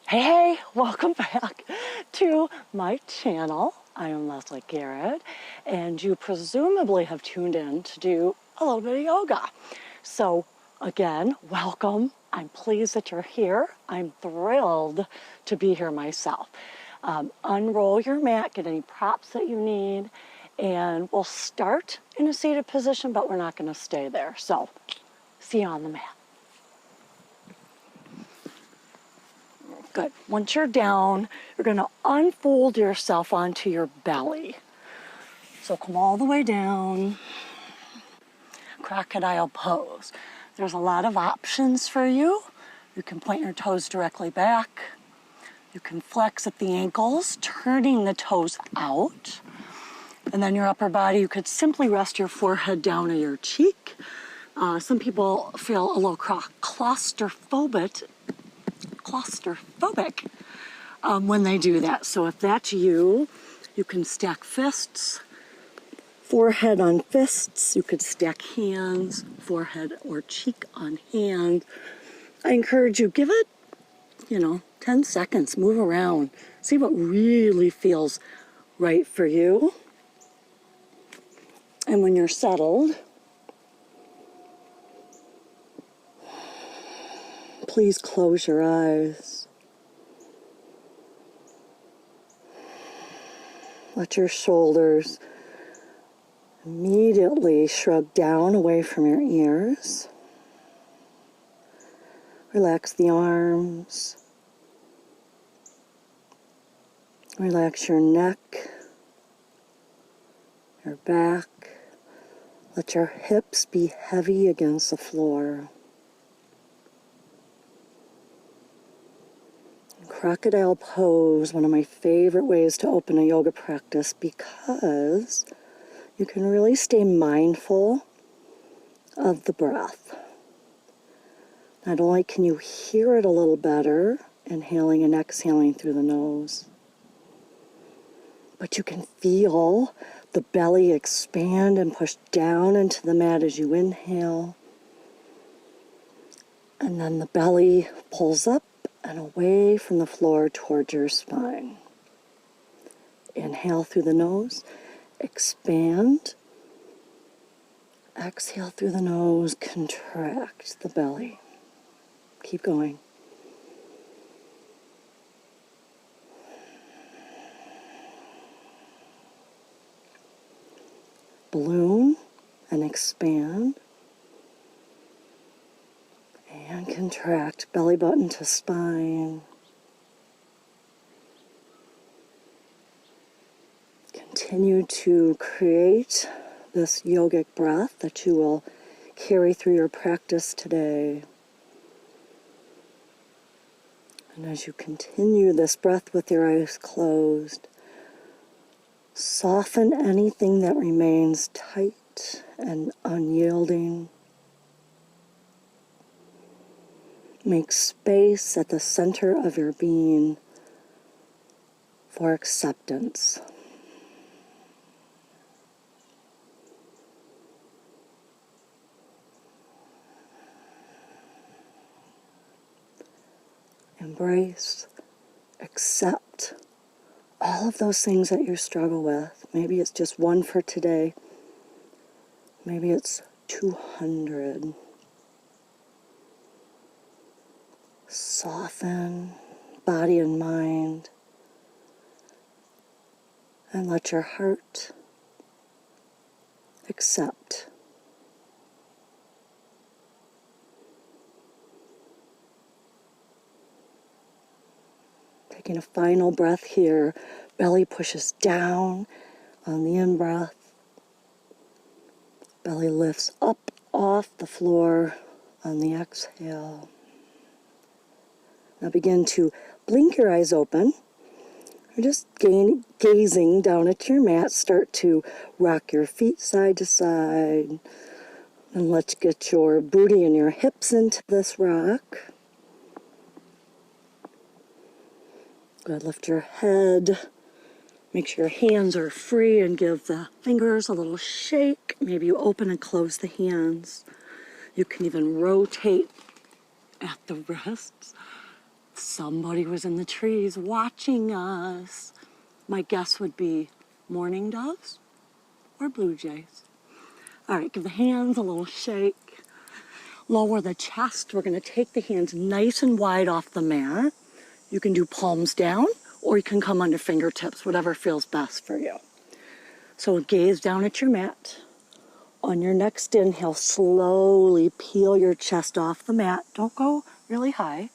Hey, welcome back to my channel. I am Leslie Garrett, and you presumably have tuned in to do a little bit of yoga. So again, welcome. I'm pleased that you're here. I'm thrilled to be here myself. Unroll your mat, get any props that you need, and we'll start in a seated position, but we're not going to stay there. So see you on the mat. Good. Once you're down, you're going to unfold yourself onto your belly. So come all the way down. Crocodile pose. There's a lot of options for you. You can point your toes directly back. You can flex at the ankles, turning the toes out. And then your upper body, you could simply rest your forehead down on your cheek. Some people feel a little claustrophobic when they do that. So if that's you, you can stack fists, forehead on fists. You could stack hands, forehead or cheek on hand. I encourage you, give it, 10 seconds, move around, see what really feels right for you. And when you're settled, please close your eyes. Let your shoulders immediately shrug down away from your ears. Relax the arms. Relax your neck, your back. Let your hips be heavy against the floor. Crocodile pose, one of my favorite ways to open a yoga practice because you can really stay mindful of the breath. Not only can you hear it a little better, inhaling and exhaling through the nose, but you can feel the belly expand and push down into the mat as you inhale. And then the belly pulls up and away from the floor towards your spine. Inhale through the nose, expand. Exhale through the nose, contract the belly. Keep going. Balloon and expand. And contract, belly button to spine. Continue to create this yogic breath that you will carry through your practice today. And as you continue this breath with your eyes closed, soften anything that remains tight and unyielding. Make space at the center of your being for acceptance. Embrace, accept all of those things that you struggle with. Maybe it's just one for today. Maybe it's 200. Soften body and mind, and let your heart accept. Taking a final breath here, belly pushes down on the in-breath. Belly lifts up off the floor on the exhale. Now begin to blink your eyes open. Or just gazing down at your mat. Start to rock your feet side to side. And let's get your booty and your hips into this rock. Good. Lift your head. Make sure your hands are free and give the fingers a little shake. Maybe you open and close the hands. You can even rotate at the wrists. Somebody was in the trees watching us. My guess would be mourning doves or blue jays. All right, give the hands a little shake. Lower the chest. We're going to take the hands nice and wide off the mat. You can do palms down, or you can come under fingertips, whatever feels best for you. So gaze down at your mat. On your next inhale, slowly peel your chest off the mat. Don't go really high.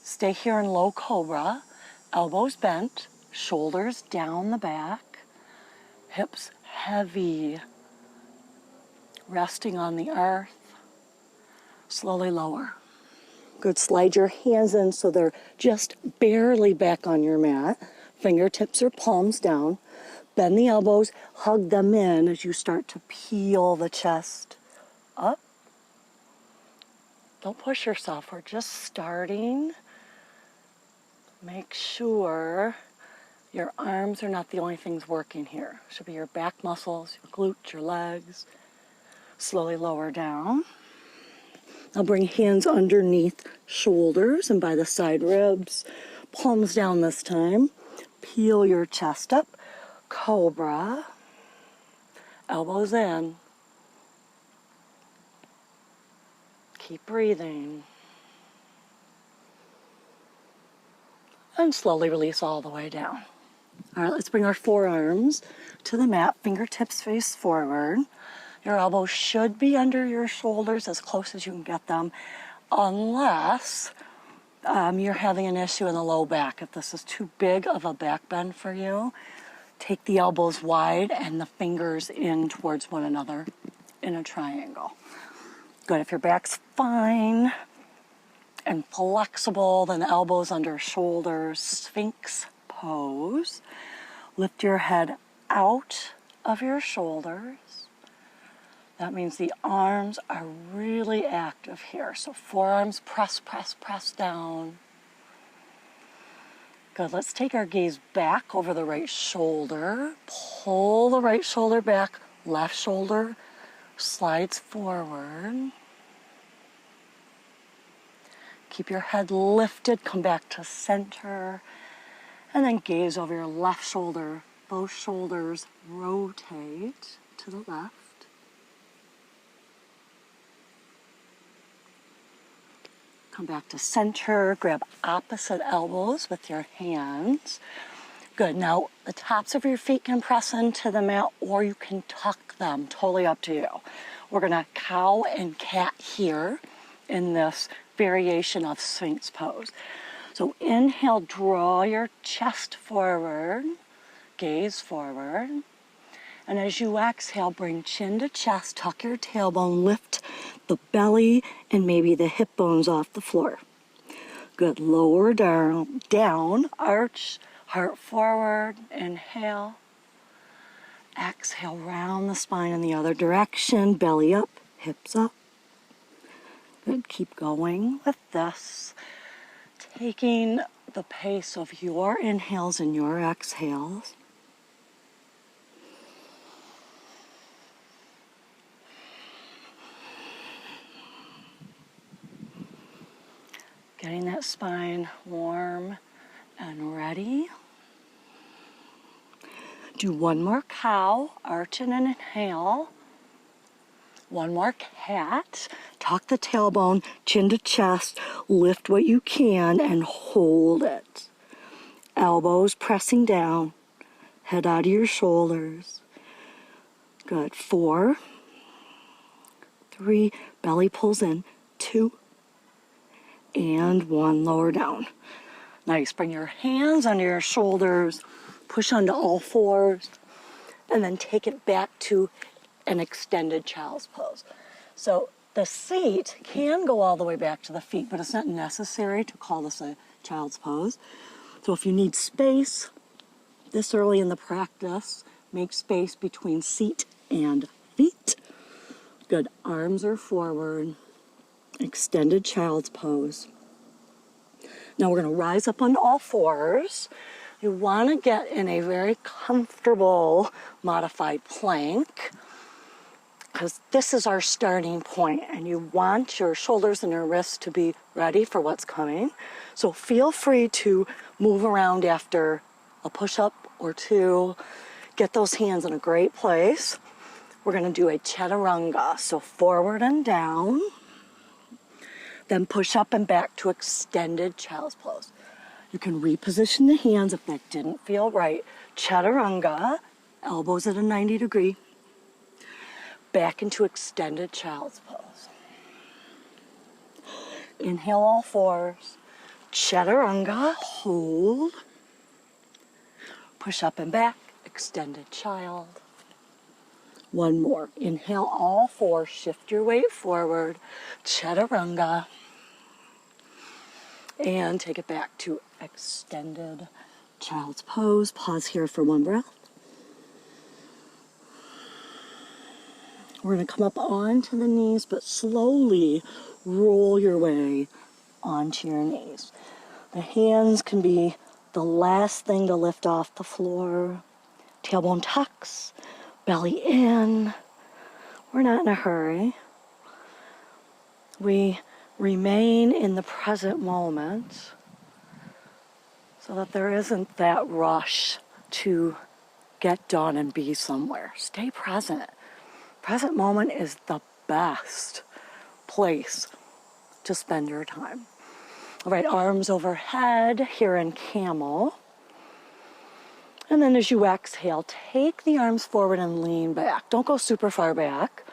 Stay here in low cobra. Elbows bent, shoulders down the back, hips heavy, resting on the earth. Slowly lower. Good, slide your hands in so they're just barely back on your mat. Fingertips or palms down. Bend the elbows, hug them in as you start to peel the chest up. Don't push yourself, we're just starting. Make sure your arms are not the only things working here. Should be your back muscles, your glutes, your legs. Slowly lower down. Now bring hands underneath shoulders and by the side ribs. Palms down this time. Peel your chest up. Cobra. Elbows in. Keep breathing. And slowly release all the way down. All right, let's bring our forearms to the mat. Fingertips face forward. Your elbows should be under your shoulders as close as you can get them, unless you're having an issue in the low back. If this is too big of a back bend for you, take the elbows wide and the fingers in towards one another in a triangle. Good, if your back's fine and flexible, then elbows under shoulders, Sphinx pose. Lift your head out of your shoulders. That means the arms are really active here. So forearms press, press, press down. Good, let's take our gaze back over the right shoulder. Pull the right shoulder back, left shoulder slides forward. Keep your head lifted, come back to center. And then gaze over your left shoulder. Both shoulders rotate to the left. Come back to center, grab opposite elbows with your hands. Good, now the tops of your feet can press into the mat or you can tuck them, totally up to you. We're gonna cow and cat here in this variation of Sphinx pose. So inhale, draw your chest forward, gaze forward. And as you exhale, bring chin to chest, tuck your tailbone, lift the belly and maybe the hip bones off the floor. Good, lower down, arch, heart forward, inhale. Exhale, round the spine in the other direction, belly up, hips up. Good, keep going with this. Taking the pace of your inhales and your exhales. Getting that spine warm and ready. Do one more cow, arch and inhale. One more cat. Tuck the tailbone, chin to chest, lift what you can and hold it. Elbows pressing down, head out of your shoulders. Good, 4, 3, belly pulls in, 2, and 1, lower down. Nice, bring your hands under your shoulders, push onto all fours, and then take it back to an extended child's pose. So the seat can go all the way back to the feet, but it's not necessary to call this a child's pose. So if you need space this early in the practice, make space between seat and feet. Good, arms are forward, extended child's pose. Now we're going to rise up on all fours. You want to get in a very comfortable modified plank. because this is our starting point, and you want your shoulders and your wrists to be ready for what's coming. So feel free to move around after a push-up or two. Get those hands in a great place. We're going to do a chaturanga, so forward and down, then push up and back to extended child's pose. You can reposition the hands if that didn't feel right. Chaturanga, elbows at a 90 degree, back into extended child's pose. Inhale all fours, chaturanga, hold, push up and back, extended child. One more. Inhale all four, shift your weight forward, chaturanga, and take it back to extended child's pose. Pause here for one breath. We're going to come up onto the knees, but slowly roll your way onto your knees. The hands can be the last thing to lift off the floor. Tailbone tucks, belly in. We're not in a hurry. We remain in the present moment so that there isn't that rush to get done and be somewhere. Stay present. Present moment is the best place to spend your time. All right, arms overhead here in camel. And then as you exhale, take the arms forward and lean back. Don't go super far back.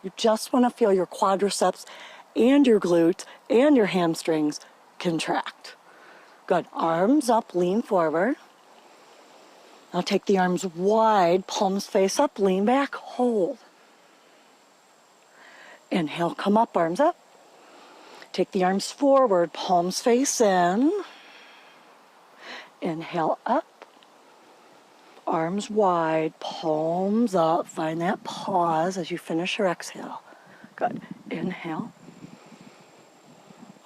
You just want to feel your quadriceps and your glutes and your hamstrings contract. Good. Arms up, lean forward. Now take the arms wide, palms face up, lean back, hold. Inhale, come up, arms up. Take the arms forward, palms face in. Inhale, up. Arms wide, palms up. Find that pause as you finish your exhale. Good. Inhale.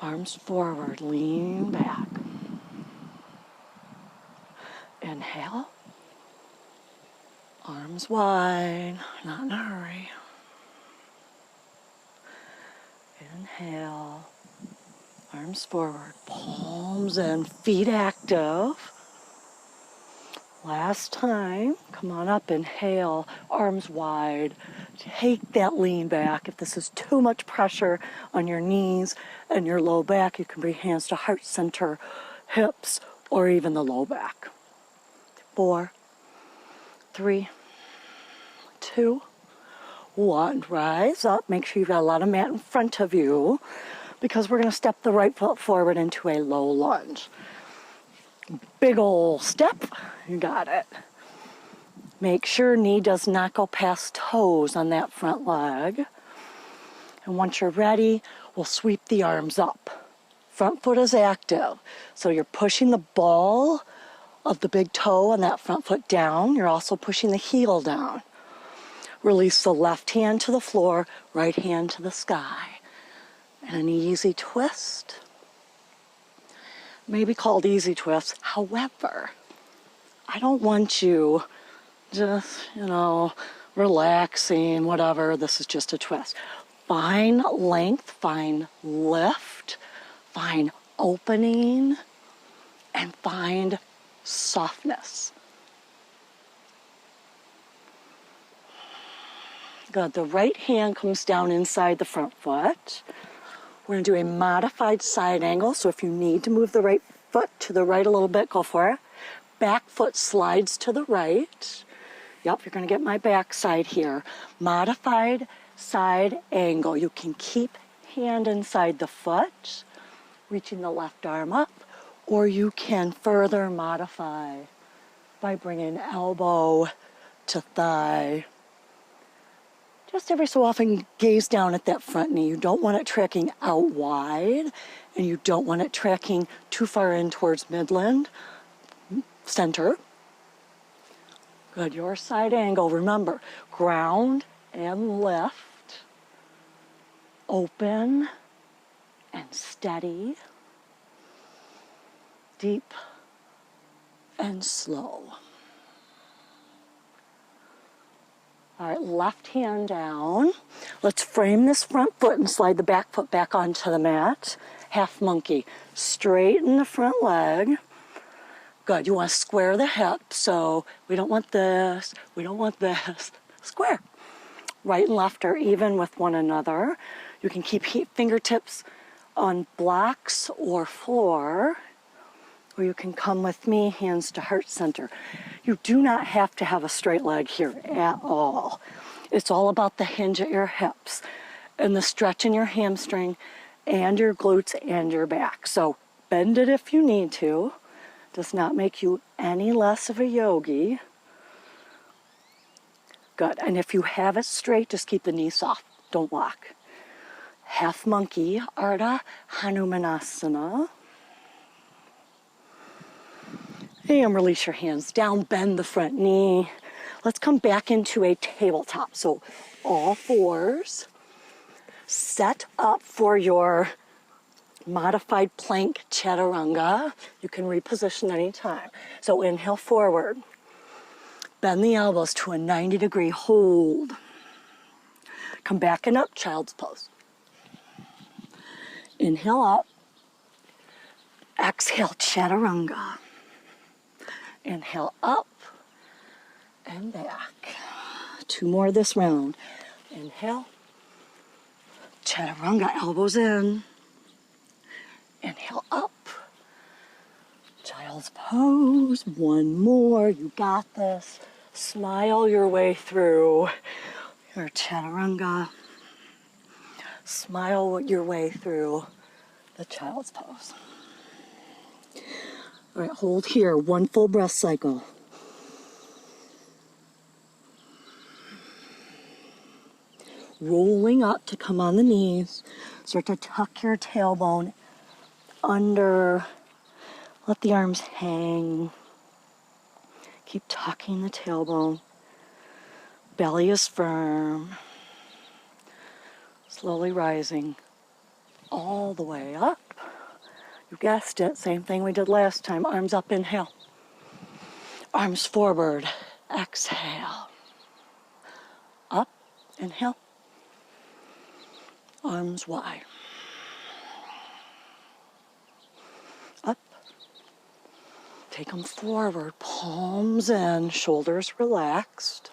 Arms forward, lean back. Inhale. Arms wide, not in a hurry. Inhale. Arms forward, palms in, feet active. Last time, come on up, inhale, arms wide. Take that lean back. If this is too much pressure on your knees and your low back, you can bring hands to heart center, hips, or even the low back. 4, 3, 2, 1. Rise up. Make sure you've got a lot of mat in front of you because we're going to step the right foot forward into a low lunge. Big ol' step. You got it. Make sure knee does not go past toes on that front leg. And once you're ready, we'll sweep the arms up. Front foot is active. So you're pushing the ball of the big toe on that front foot down. You're also pushing the heel down. Release the left hand to the floor, right hand to the sky. And an easy twist. Maybe called easy twist. However, I don't want you just, relaxing, whatever. This is just a twist. Find length, find lift, find opening, and find softness. Good. The right hand comes down inside the front foot. We're going to do a modified side angle. So if you need to move the right foot to the right a little bit, go for it. Back foot slides to the right. Yep, you're going to get my back side here. Modified side angle. You can keep hand inside the foot, reaching the left arm up, or you can further modify by bringing elbow to thigh. Just every so often, gaze down at that front knee. You don't want it tracking out wide, and you don't want it tracking too far in towards midland, center. Good, your side angle. Remember, ground and lift, open and steady, deep and slow. All right, left hand down. Let's frame this front foot and slide the back foot back onto the mat. Half monkey. Straighten the front leg. Good, you want to square the hip, so we don't want this, we don't want this. Square. Right and left are even with one another. You can keep fingertips on blocks or floor, or you can come with me, hands to heart center. You do not have to have a straight leg here at all. It's all about the hinge at your hips and the stretch in your hamstring and your glutes and your back. So bend it if you need to. Does not make you any less of a yogi. Good. And if you have it straight, just keep the knees soft. Don't lock. Half monkey, Ardha Hanumanasana. And release your hands down, bend the front knee. Let's come back into a tabletop. So all fours. Set up for your modified plank chaturanga. You can reposition anytime. So inhale forward. Bend the elbows to a 90-degree hold. Come back and up, child's pose. Inhale up. Exhale, chaturanga. Inhale up and back. 2 more this round. Inhale. Chaturanga, elbows in. Inhale up. Child's pose. 1 more. You got this. Smile your way through your chaturanga. Smile your way through the child's pose. All right, hold here. 1 full breath cycle. Rolling up to come on the knees. Start to tuck your tailbone under. Let the arms hang. Keep tucking the tailbone. Belly is firm. Slowly rising all the way up. You guessed it, same thing we did last time. Arms up, inhale. Arms forward, exhale. Up, inhale. Arms wide. Up. Take them forward, palms in, shoulders relaxed.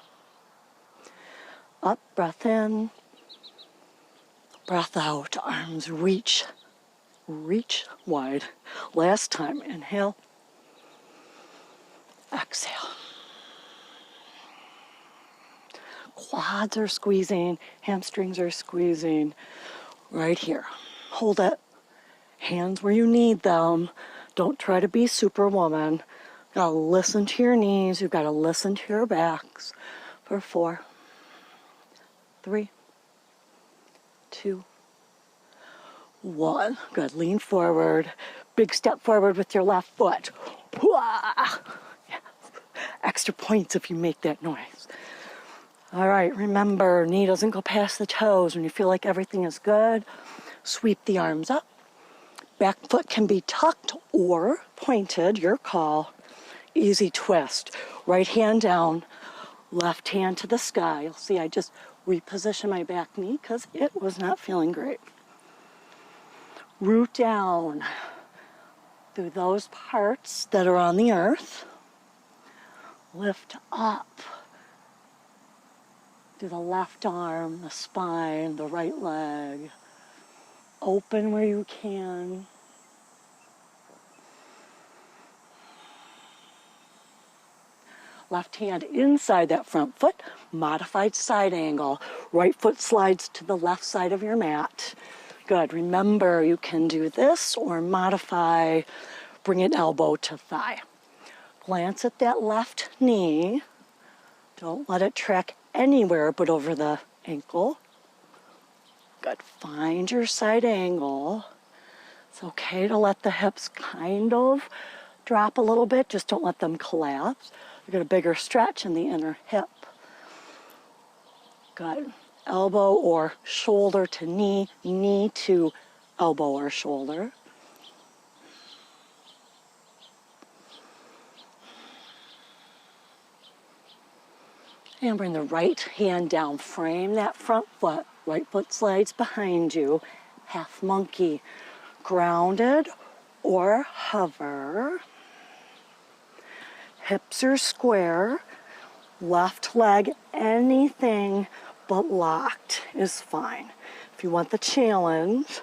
Up, breath in. Breath out, arms reach wide. Last time, inhale. Exhale. Quads are squeezing, hamstrings are squeezing. Right here. Hold it. Hands where you need them. Don't try to be Superwoman. You gotta listen to your knees. You've gotta listen to your backs. For 4, 3, 2, 1. Good. Lean forward. Big step forward with your left foot. Yes. Extra points if you make that noise. All right, remember, knee doesn't go past the toes. When you feel like everything is good, sweep the arms up. Back foot can be tucked or pointed, your call. Easy twist. Right hand down, left hand to the sky. You'll see I just reposition my back knee because it was not feeling great. Root down through those parts that are on the earth. Lift up through the left arm, the spine, the right leg. Open where you can. Left hand inside that front foot, modified side angle. Right foot slides to the left side of your mat. Good. Remember, you can do this or modify, bring an elbow to thigh. Glance at that left knee. Don't let it track anywhere but over the ankle. Good. Find your side angle. It's okay to let the hips kind of drop a little bit. Just don't let them collapse. You get a bigger stretch in the inner hip. Good. Elbow or shoulder to knee, knee to elbow or shoulder. And bring the right hand down, frame that front foot, right foot slides behind you, half monkey, grounded or hover. Hips are square, left leg, anything but locked is fine. If you want the challenge,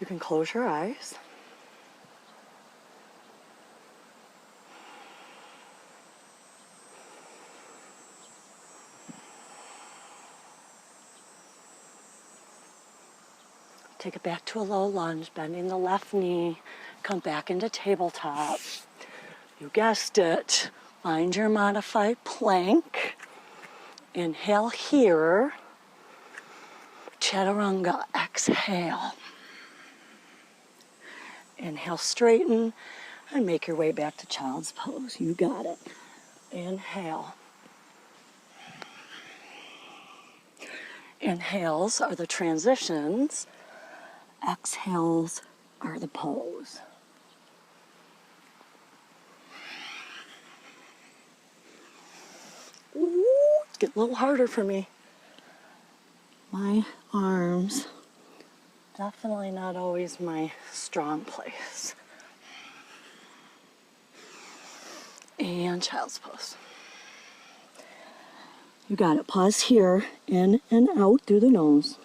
you can close your eyes. Take it back to a low lunge, bending the left knee, come back into tabletop. You guessed it, find your modified plank. Inhale here, chaturanga, exhale. Inhale, straighten, and make your way back to child's pose. You got it. Inhale. Inhales are the transitions. Exhales are the pose. Ooh, it's getting a little harder for me. My arms, definitely not always my strong place. And child's pose. You got it. Pause here, in and out through the nose.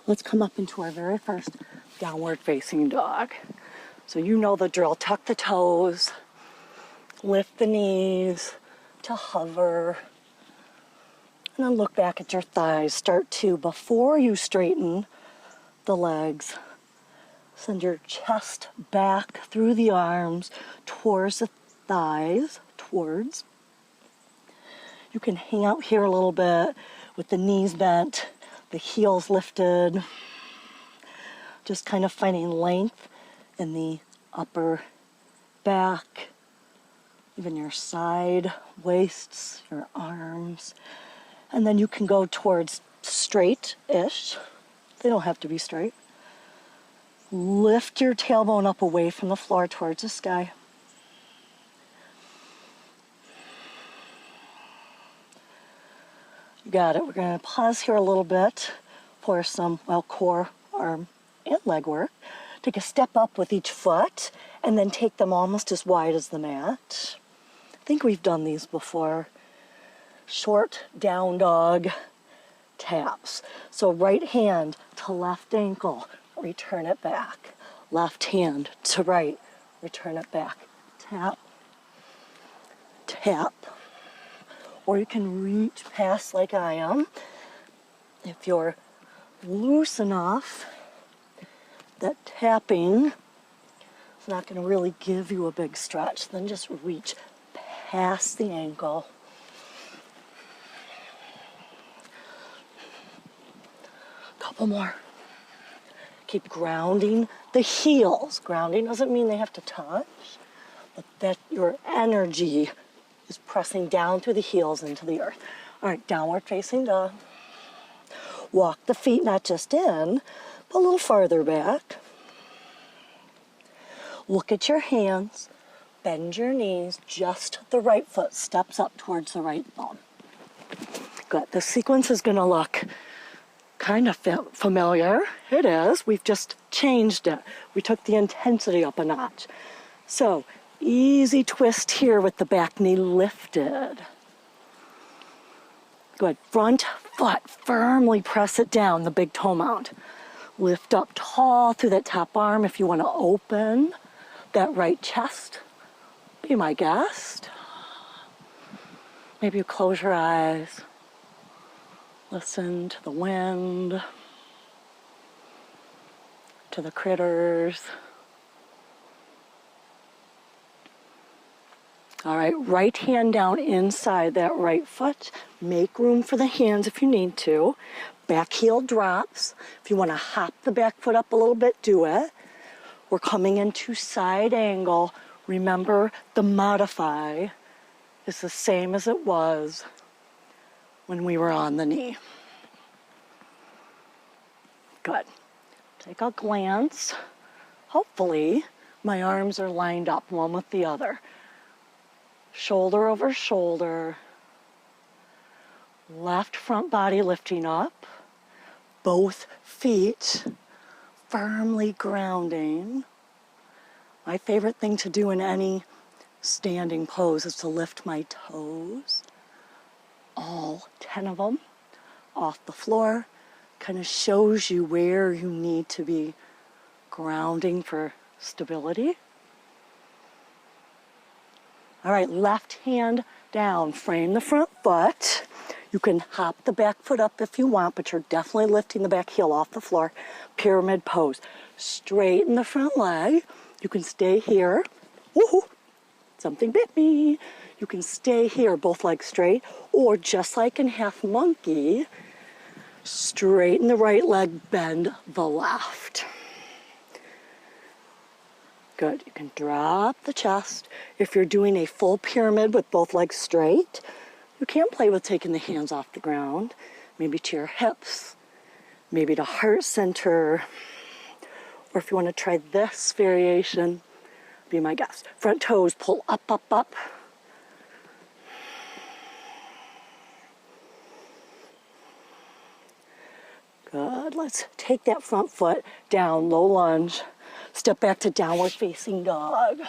Let's come up into our very first downward facing dog. So you know the drill. Tuck the toes, lift the knees to hover, and then look back at your thighs. Start to, before you straighten the legs, send your chest back through the arms towards the thighs, towards. You can hang out here a little bit with the knees bent, the heels lifted, just kind of finding length in the upper back, even your side waists, your arms. And then you can go towards straight-ish. They don't have to be straight. Lift your tailbone up away from the floor towards the sky. You got it. We're going to pause here a little bit for some, core, arm, and leg work. Take a step up with each foot, and then take them almost as wide as the mat. I think we've done these before. Short down dog taps. So right hand to left ankle, return it back. Left hand to right, return it back. Tap, tap. Or you can reach past like I am. If you're loose enough, that tapping is not going to really give you a big stretch. Then just reach past the ankle. Couple more. Keep grounding the heels. Grounding doesn't mean they have to touch, but that your energy is pressing down through the heels into the earth. All right, downward facing dog. Walk the feet not just in, but a little farther back. Look at your hands. Bend your knees. Just the right foot steps up towards the right thumb. Good. The sequence is going to look kind of familiar. It is. We've just changed it. We took the intensity up a notch. So, easy twist here with the back knee lifted. Good. Front foot, firmly press it down, the big toe mound. Lift up tall through that top arm if you want to open that right chest. Be my guest. Maybe you close your eyes. Listen to the wind, to the critters. All right, right hand down inside that right foot. Make room for the hands if you need to. Back heel drops. If you want to hop the back foot up a little bit, do it. We're coming into side angle. Remember, the modify is the same as it was when we were on the knee. Good. Take a glance. Hopefully, my arms are lined up one with the other. shoulder over shoulder, left front body lifting up, both feet firmly grounding. My favorite thing to do in any standing pose is to lift my toes, all 10 of them, off the floor. Kind of shows you where you need to be grounding for stability. All right, left hand down, frame the front foot. You can hop the back foot up if you want, but you're definitely lifting the back heel off the floor. Pyramid pose. Straighten the front leg. You can stay here. Woohoo! Something bit me. You can stay here, both legs straight, or just like in half monkey, straighten the right leg, bend the left. Good. You can drop the chest. If you're doing a full pyramid with both legs straight, you can play with taking the hands off the ground, maybe to your hips, maybe to heart center, or if you want to try this variation, be my guest. Front toes pull up, up, up. Good. Let's take that front foot down, low lunge. Step back to downward facing dog.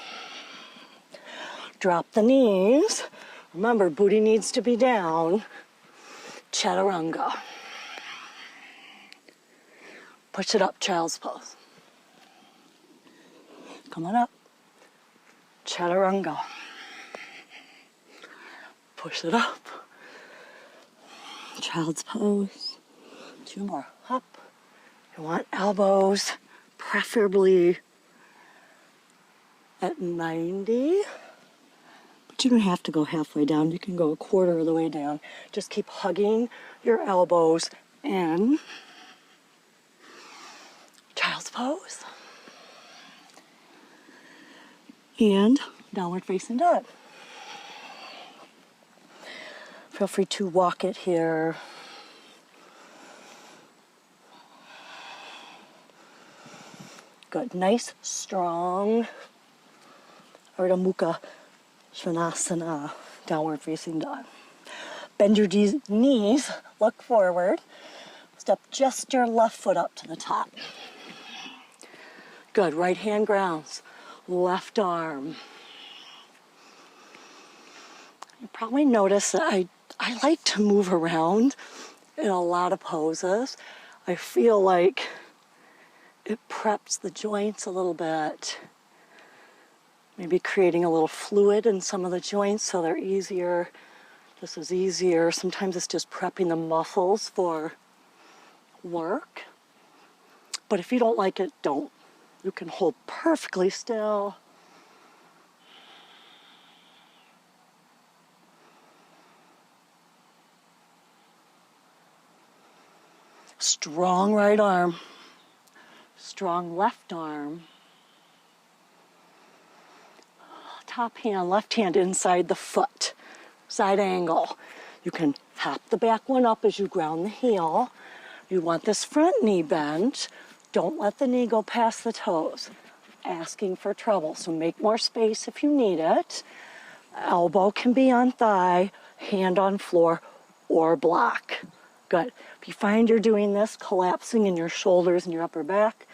Drop the knees. Remember, booty needs to be down. Chaturanga. Push it up, child's pose. Come on up. Chaturanga. Push it up. Child's pose. 2 more. Up. You want elbows, preferably at 90. But you don't have to go halfway down. You can go a quarter of the way down. Just keep hugging your elbows in. Child's pose. And downward facing dog. Feel free to walk it here. Good. Nice, strong Ardha Mukha Svanasana, downward facing dog. Bend your knees, look forward. Step just your left foot up to the top. Good. Right hand grounds, left arm. You probably notice that I like to move around in a lot of poses. I feel like it preps the joints a little bit. Maybe creating a little fluid in some of the joints so they're easier. This is easier. Sometimes it's just prepping the muscles for work. But if you don't like it, don't. You can hold perfectly still. Strong right arm. Strong left arm. Top hand, left hand inside the foot. Side angle. You can hop the back one up as you ground the heel. You want this front knee bent. Don't let the knee go past the toes. Asking for trouble. So make more space if you need it. Elbow can be on thigh, hand on floor, or block. Good. If you find you're doing this, collapsing in your shoulders and your upper back,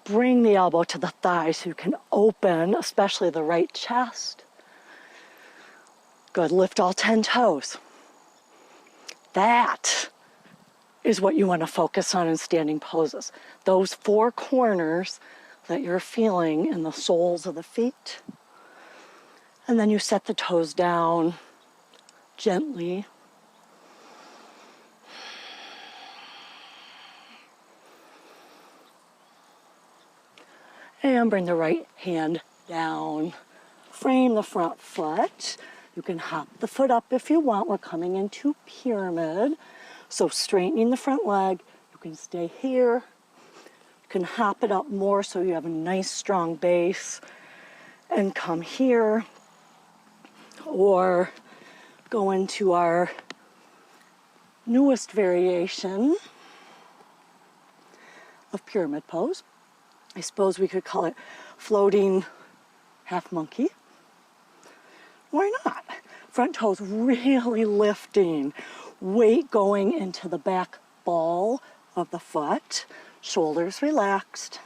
bring the elbow to the thigh so you can open, especially the right chest. Good. Lift all 10 toes. That is what you want to focus on in standing poses. Those 4 corners that you're feeling in the soles of the feet. And then you set the toes down gently. And bring the right hand down. Frame the front foot. You can hop the foot up if you want. We're coming into pyramid. So straightening the front leg. You can stay here. You can hop it up more so you have a nice strong base. And come here. Or go into our newest variation of pyramid pose. I suppose we could call it floating half monkey. Why not? Front toes really lifting. Weight going into the back ball of the foot. Shoulders relaxed.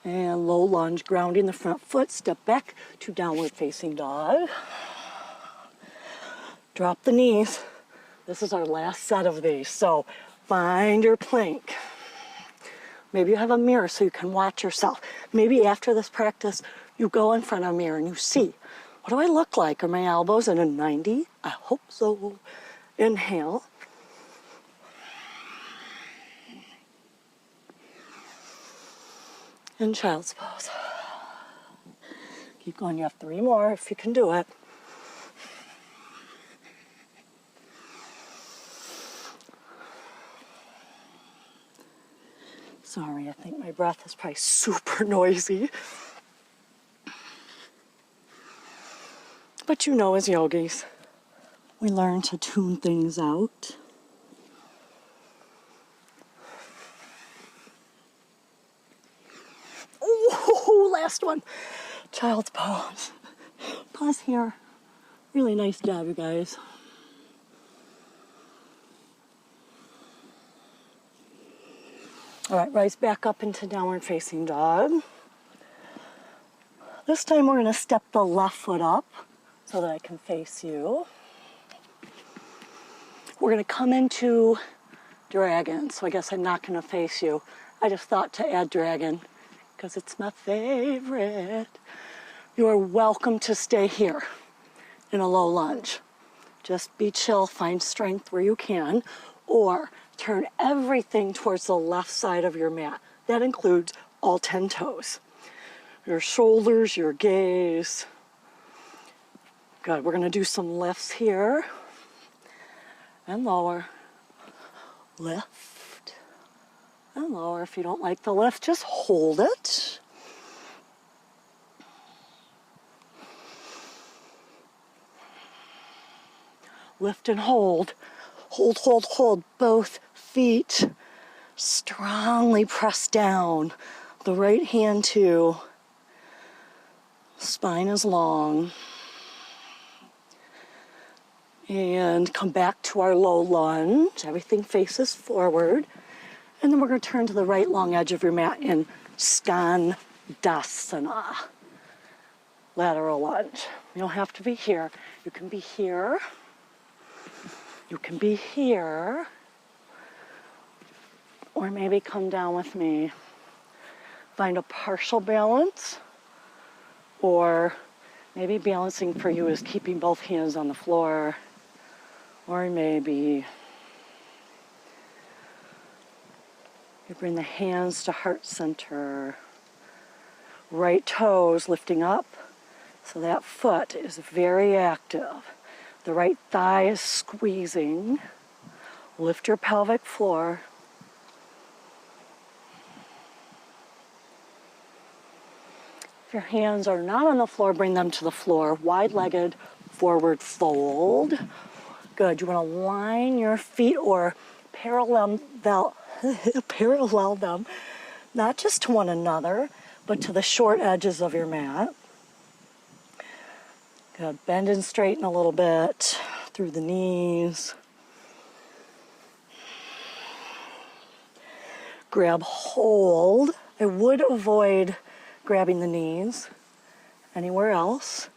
And low lunge, grounding the front foot. Step back to downward facing dog. Drop the knees. This is our last set of these. So find your plank. Maybe you have a mirror so you can watch yourself. Maybe after this practice, you go in front of a mirror and you see, what do I look like? Are my elbows in a 90? I hope so. Inhale. In child's pose. Keep going. You have 3 more if you can do it. Sorry, I think my breath is probably super noisy. But you know, as yogis, we learn to tune things out. Oh, last one. Child's pose. Pause here. Really nice job, you guys. All right, rise back up into downward facing dog. This time we're going to step the left foot up so that I can face you. We're going to come into dragon, so I guess I'm not going to face you. I just thought to add dragon because it's my favorite. You are welcome to stay here in a low lunge. Just be chill, find strength where you can, or turn everything towards the left side of your mat. That includes all 10 toes. Your shoulders, your gaze. Good, we're gonna do some lifts here. And lower. Lift. And lower. If you don't like the lift, just hold it. Lift and hold. Hold, hold, hold. Both feet strongly press down. The right hand too. Spine is long. And come back to our low lunge. Everything faces forward. And then we're going to turn to the right long edge of your mat in Skandasana. Lateral lunge. You don't have to be here. You can be here. You can be here. Or maybe come down with me. Find a partial balance. Or maybe balancing for you is keeping both hands on the floor. Or maybe you bring the hands to heart center. Right toes lifting up. So that foot is very active. The right thigh is squeezing. Lift your pelvic floor. If your hands are not on the floor, bring them to the floor. Wide-legged forward fold. Good. You want to line your feet or parallel them, not just to one another, but to the short edges of your mat. Good. Bend and straighten a little bit through the knees. Grab hold. I would avoid grabbing the knees. Anywhere else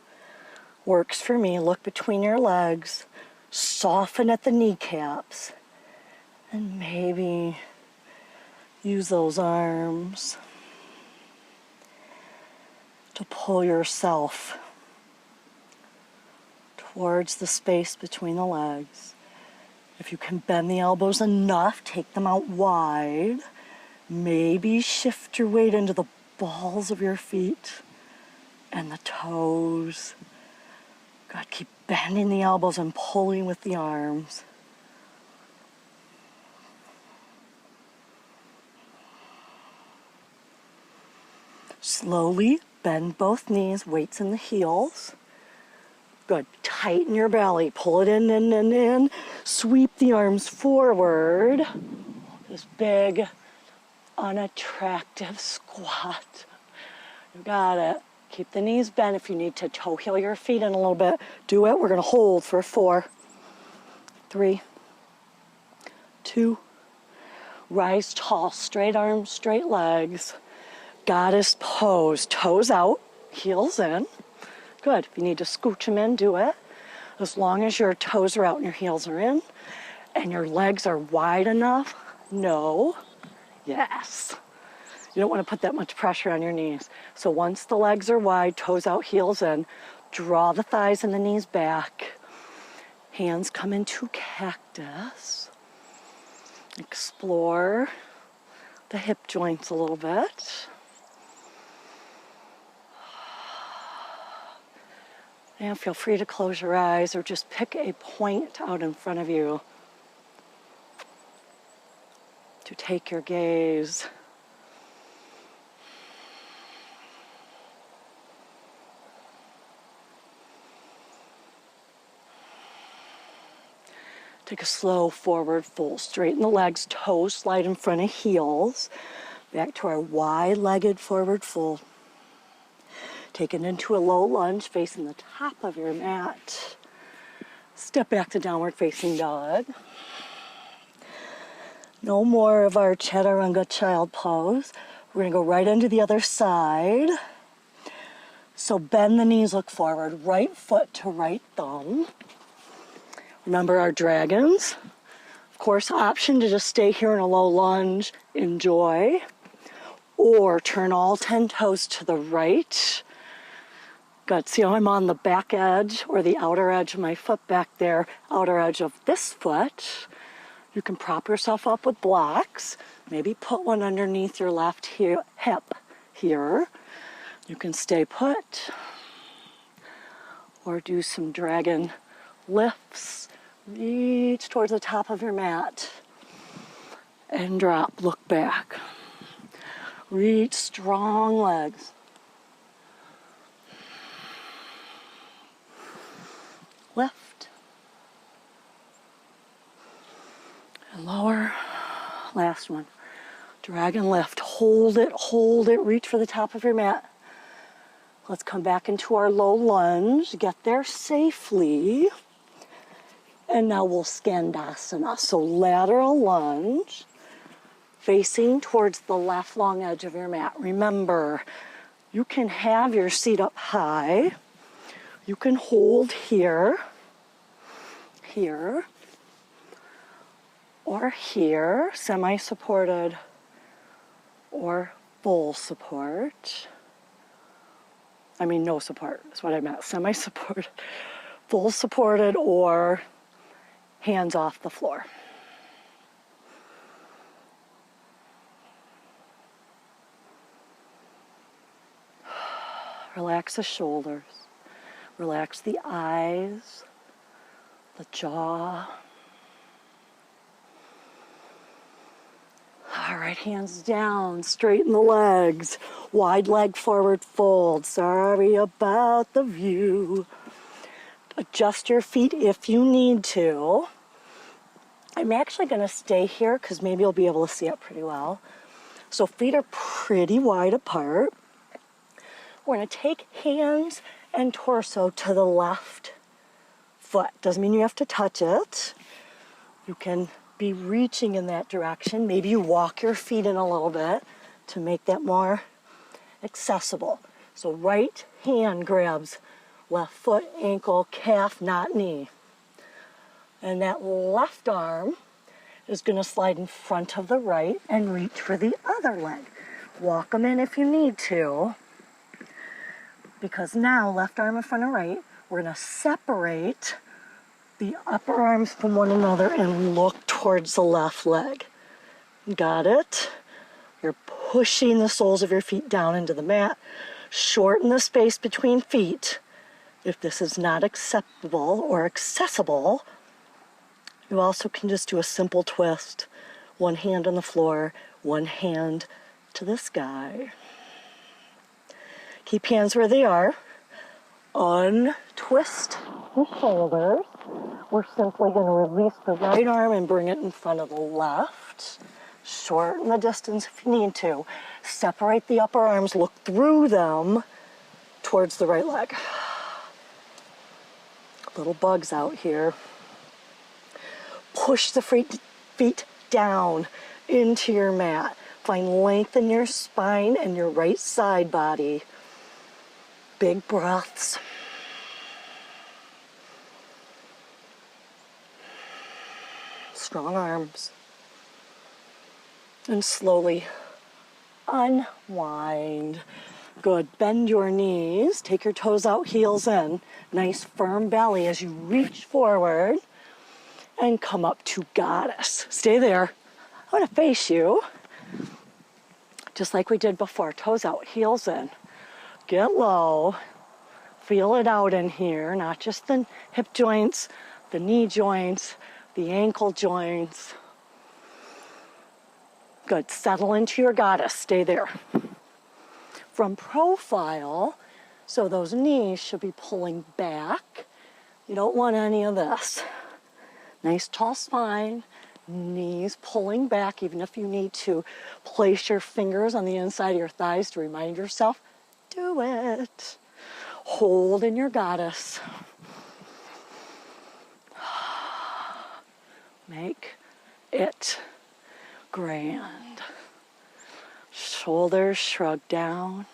works for me. Look between your legs. Soften at the kneecaps. And maybe use those arms to pull yourself towards the space between the legs. If you can bend the elbows enough, take them out wide. Maybe shift your weight into the balls of your feet and the toes. God, keep bending the elbows and pulling with the arms. Slowly bend both knees, weights in the heels. Good. Tighten your belly. Pull it in. Sweep the arms forward. This big unattractive squat. You got it. Keep the knees bent. If you need to toe heel your feet in a little bit, do it. We're going to hold for 4, 3, 2. Rise tall, straight arms, straight legs. Goddess pose, toes out, heels in. Good. If you need to scooch them in, do it. As long as your toes are out and your heels are in and your legs are wide enough. No. Yes. You don't want to put that much pressure on your knees. So once the legs are wide, toes out, heels in, draw the thighs and the knees back. Hands come into cactus. Explore the hip joints a little bit. And feel free to close your eyes or just pick a point out in front of you to take your gaze. Take a slow forward fold. Straighten the legs, toes slide in front of heels. Back to our wide-legged forward fold. Take it into a low lunge facing the top of your mat. Step back to downward facing dog. No more of our chaturanga child pose. We're going to go right into the other side. So bend the knees, look forward. Right foot to right thumb. Remember our dragons. Of course, option to just stay here in a low lunge. Enjoy. Or turn all 10 toes to the right. Good. See how I'm on the back edge or the outer edge of my foot back there, outer edge of this foot. You can prop yourself up with blocks. Maybe put one underneath your left hip here. You can stay put. Or do some dragon lifts. Reach towards the top of your mat and drop. Look back. Reach, strong legs. Lift. And lower. Last one. Dragon lift. Hold it, reach for the top of your mat. Let's come back into our low lunge. Get there safely. And now we'll Skandasana. So lateral lunge, facing towards the left long edge of your mat. Remember, you can have your seat up high. You can hold here, here, or here, semi-supported, or full support. I mean, no support is what I meant. Semi-supported, full supported, or hands off the floor. Relax the shoulders. Relax the eyes, the jaw. All right, hands down, straighten the legs. Wide leg forward fold. Sorry about the view. Adjust your feet if you need to. I'm actually going to stay here because maybe you'll be able to see it pretty well. So feet are pretty wide apart. We're going to take hands and torso to the left foot. Doesn't mean you have to touch it. You can be reaching in that direction. Maybe you walk your feet in a little bit to make that more accessible. So right hand grabs left foot, ankle, calf, not knee. And that left arm is going to slide in front of the right and reach for the other leg. Walk them in if you need to. Because now, left arm in front of right, we're going to separate the upper arms from one another and look towards the left leg. Got it? You're pushing the soles of your feet down into the mat. Shorten the space between feet. If this is not acceptable or accessible, you also can just do a simple twist. One hand on the floor, one hand to the sky. Keep hands where they are. Untwist the shoulders. We're simply going to release the right arm and bring it in front of the left. Shorten the distance if you need to. Separate the upper arms, look through them towards the right leg. Little bugs out here. Push the feet down into your mat. Find length in your spine and your right side body. Big breaths. Strong arms. And slowly unwind. Good. Bend your knees. Take your toes out, heels in. Nice firm belly as you reach forward and come up to goddess. Stay there. I'm going to face you just like we did before. Toes out, heels in. Get low. Feel it out in here, not just the hip joints, the knee joints, the ankle joints. Good. Settle into your goddess. Stay there. From profile, so those knees should be pulling back. You don't want any of this. Nice tall spine, knees pulling back, even if you need to place your fingers on the inside of your thighs to remind yourself, do it. Hold in your goddess. Make it grand. Shoulders shrug down.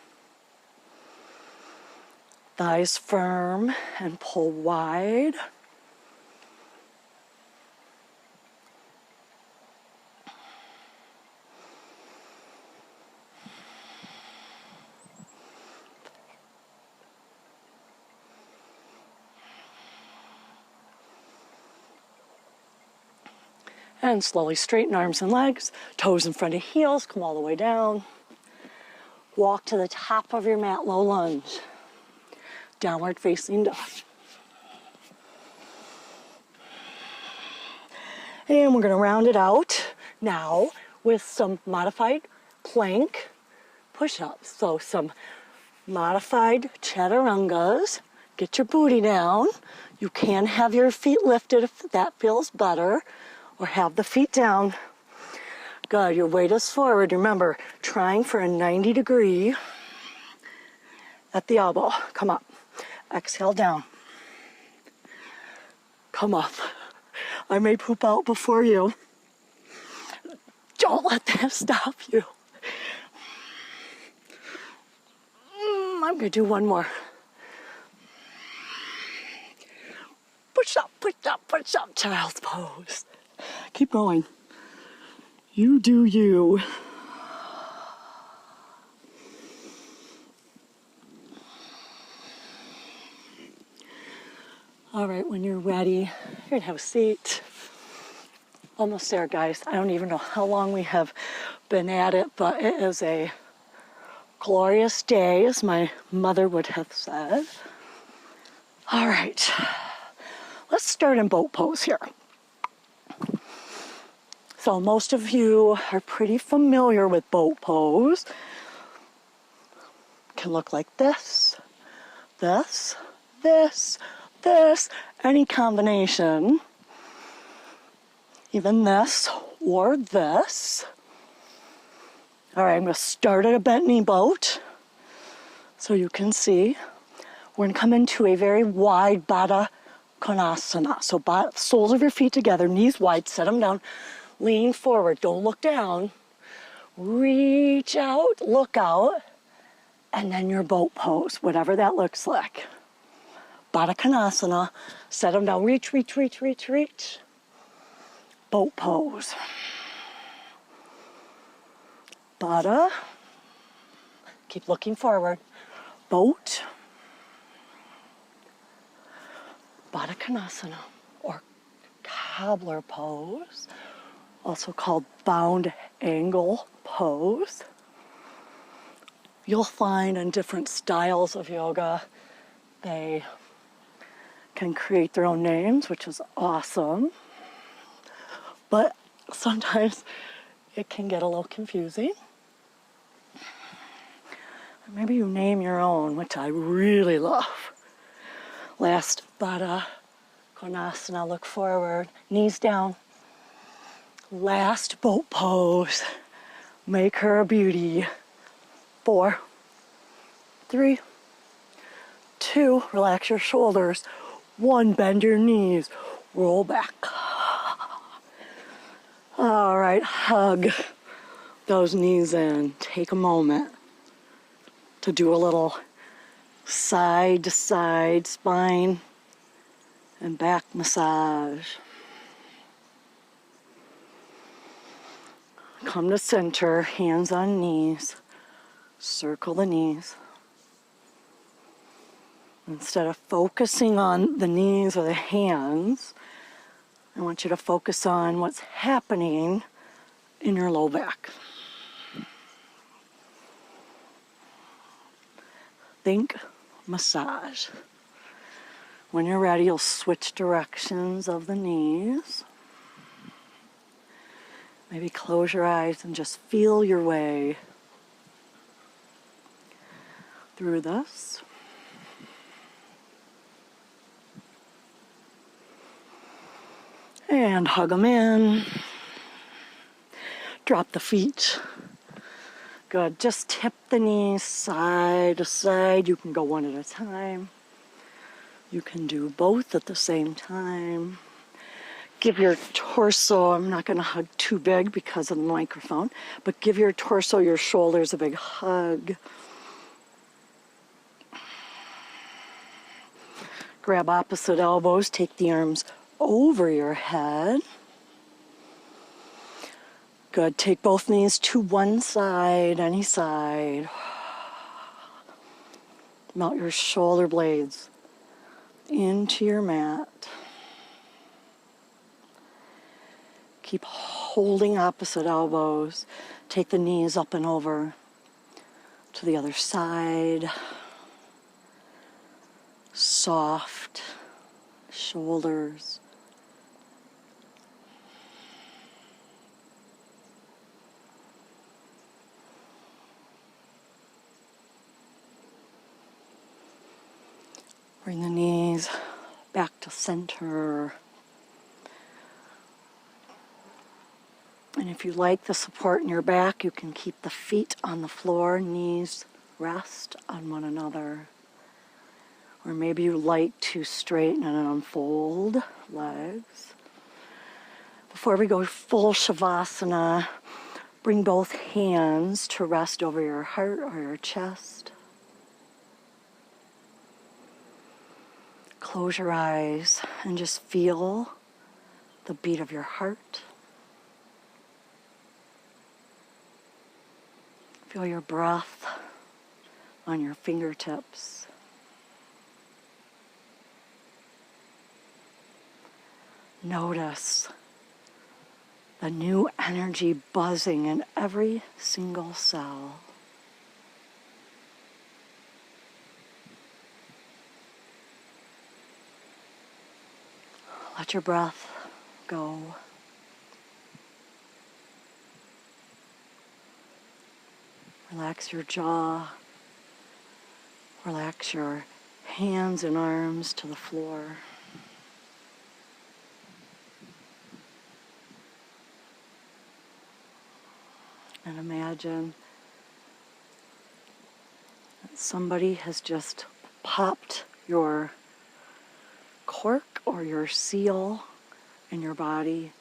Thighs firm and pull wide. And slowly straighten arms and legs, toes in front of heels, come all the way down. Walk to the top of your mat, low lunge. Downward facing dog. And we're gonna round it out now with some modified plank push-ups. So some modified chaturangas. Get your booty down. You can have your feet lifted if that feels better, or have the feet down. Good, your weight is forward. Remember, trying for a 90-degree at the elbow. Come up. Exhale down. Come up. I may poop out before you. Don't let that stop you. I'm gonna do one more. Push up, push up, push up, child's pose. Keep going. You do you. All right, when you're ready, you're gonna have a seat. Almost there, guys. I don't even know how long we have been at it, but it is a glorious day, as my mother would have said. All right, let's start in boat pose here. So most of you are pretty familiar with boat pose. It can look like this, this, this, this, any combination. Even this or this. All right, I'm gonna start at a bent knee boat so you can see. We're gonna come into a very wide Baddha Konasana. So soles of your feet together, knees wide, set them down, lean forward, don't look down. Reach out, look out, and then your boat pose, whatever that looks like. Baddha Konasana, set them down, reach, reach, reach, reach, reach. Boat pose. Baddha. Keep looking forward. Boat. Baddha Konasana, or cobbler pose, also called bound angle pose. You'll find in different styles of yoga, they can create their own names, which is awesome. But sometimes it can get a little confusing. Maybe you name your own, which I really love. Last Baddha Konasana, look forward, knees down. Last boat pose. Make her a beauty. 4, 3, 2, relax your shoulders. 1, bend your knees. Roll back. All right, hug those knees in. Take a moment to do a little side to side spine and back massage. Come to center, hands on knees. Circle the knees. Instead of focusing on the knees or the hands, I want you to focus on what's happening in your low back. Think massage. When you're ready, you'll switch directions of the knees. Maybe close your eyes and just feel your way through this. And hug them in. Drop the feet. Good. Just tip the knees side to side. You can go one at a time. You can do both at the same time. Give your torso, I'm not going to hug too big because of the microphone, but give your torso, your shoulders a big hug. Grab opposite elbows, take the arms over your head. Good. Take both knees to one side, any side. Melt your shoulder blades into your mat. Keep holding opposite elbows. Take the knees up and over to the other side. Soft shoulders. Bring the knees back to center. And if you like the support in your back, you can keep the feet on the floor, knees rest on one another. Or maybe you like to straighten and unfold legs. Before we go full Shavasana, bring both hands to rest over your heart or your chest. Close your eyes and just feel the beat of your heart. Feel your breath on your fingertips. Notice the new energy buzzing in every single cell. Let your breath go. Relax your jaw. Relax your hands and arms to the floor. And imagine that somebody has just popped your cork or your seal in your body,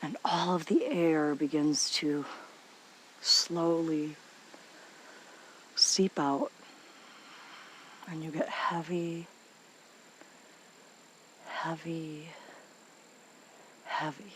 and all of the air begins to slowly seep out, and you get heavy, heavy, heavy.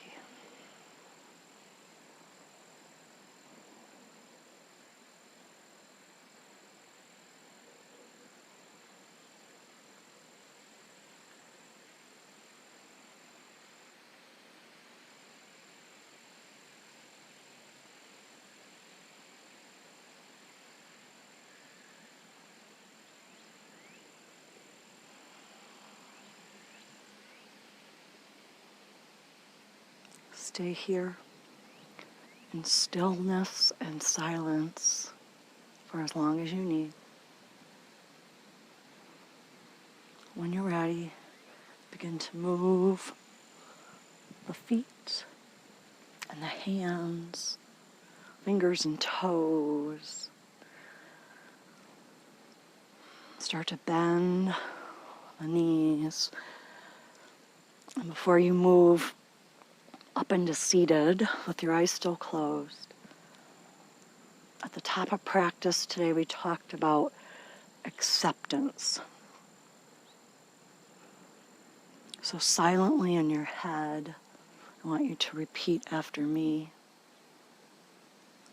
Stay here in stillness and silence for as long as you need. When you're ready, begin to move the feet and the hands, fingers and toes. Start to bend the knees. And before you move up into seated with your eyes still closed, at the top of practice today we talked about acceptance. So silently in your head, I want you to repeat after me.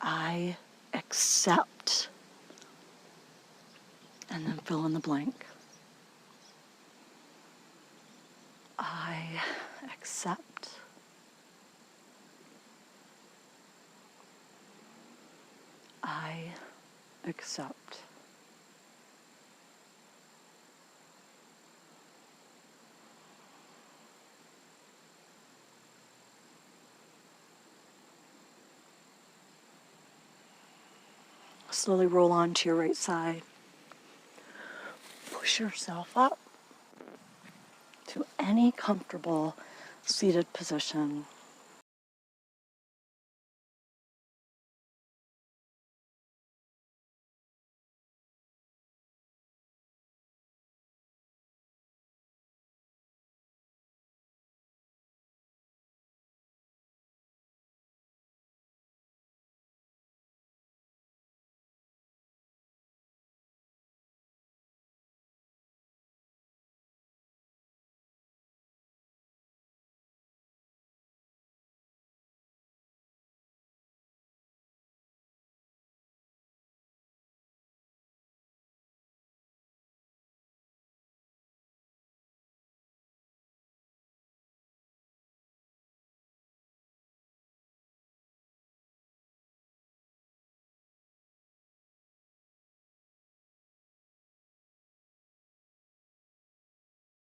I accept, and then fill in the blank. I accept. I accept. Slowly roll onto your right side. Push yourself up to any comfortable seated position.